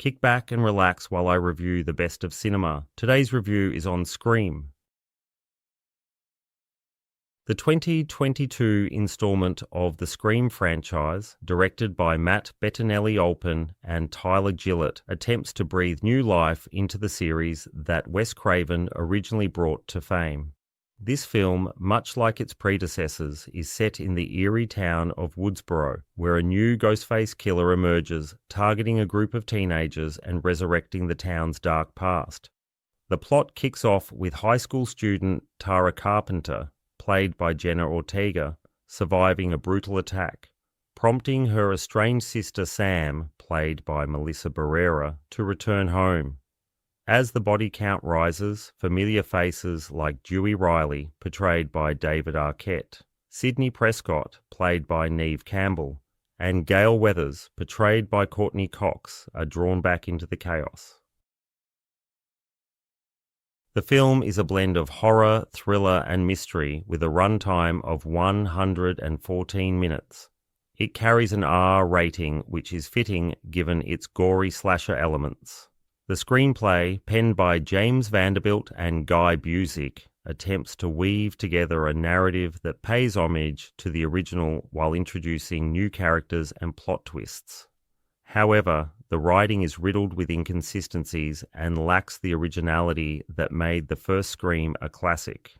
Kick back and relax while I review the best of cinema. Today's review is on Scream. The 2022 installment of the Scream franchise, directed by Matt Bettinelli-Olpin and Tyler Gillett, attempts to breathe new life into the series that Wes Craven originally brought to fame. This film, much like its predecessors, is set in the eerie town of Woodsboro, where a new Ghostface killer emerges, targeting a group of teenagers and resurrecting the town's dark past. The plot kicks off with high school student Tara Carpenter, played by Jenna Ortega, surviving a brutal attack, prompting her estranged sister Sam, played by Melissa Barrera, to return home. As the body count rises, familiar faces like Dewey Riley, portrayed by David Arquette, Sidney Prescott, played by Neve Campbell, and Gale Weathers, portrayed by Courtney Cox, are drawn back into the chaos. The film is a blend of horror, thriller, and mystery with a runtime of 114 minutes. It carries an R rating, which is fitting given its gory slasher elements. The screenplay, penned by James Vanderbilt and Guy Busick, attempts to weave together a narrative that pays homage to the original while introducing new characters and plot twists. However, the writing is riddled with inconsistencies and lacks the originality that made the first Scream a classic.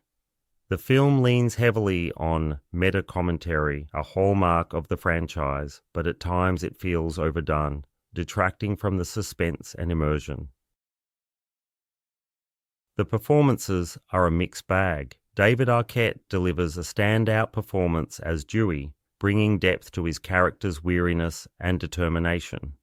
The film leans heavily on meta-commentary, a hallmark of the franchise, but at times it feels overdone, detracting from the suspense and immersion. The performances are a mixed bag. David Arquette delivers a standout performance as Dewey, bringing depth to his character's weariness and determination.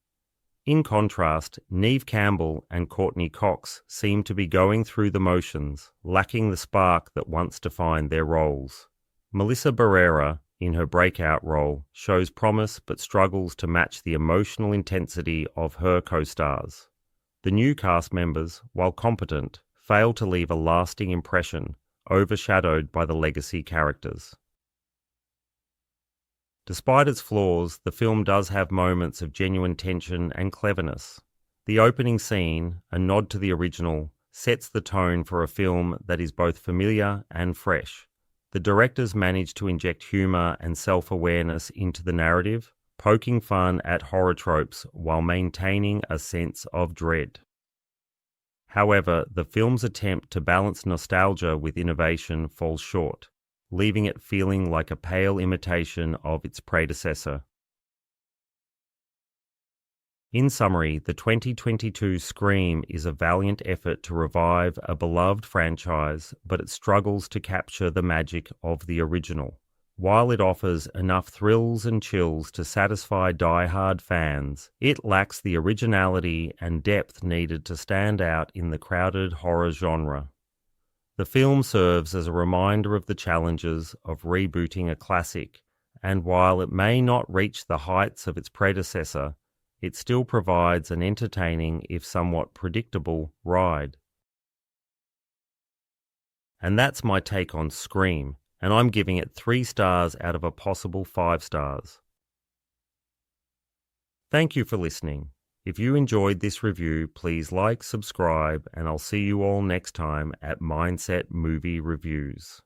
In contrast, Neve Campbell and Courtney Cox seem to be going through the motions, lacking the spark that once defined their roles. Melissa Barrera, in her breakout role, shows promise but struggles to match the emotional intensity of her co-stars. The new cast members, while competent, fail to leave a lasting impression, overshadowed by the legacy characters. Despite its flaws, the film does have moments of genuine tension and cleverness. The opening scene, a nod to the original, sets the tone for a film that is both familiar and fresh. The directors managed to inject humour and self-awareness into the narrative, poking fun at horror tropes while maintaining a sense of dread. However, the film's attempt to balance nostalgia with innovation falls short, leaving it feeling like a pale imitation of its predecessor. In summary, the 2022 Scream is a valiant effort to revive a beloved franchise, but it struggles to capture the magic of the original. While it offers enough thrills and chills to satisfy die-hard fans, it lacks the originality and depth needed to stand out in the crowded horror genre. The film serves as a reminder of the challenges of rebooting a classic, and while it may not reach the heights of its predecessor, it still provides an entertaining, if somewhat predictable, ride. And that's my take on Scream, and I'm giving it 3 stars out of a possible 5 stars. Thank you for listening. If you enjoyed this review, please like, subscribe, and I'll see you all next time at Mindset Movie Reviews.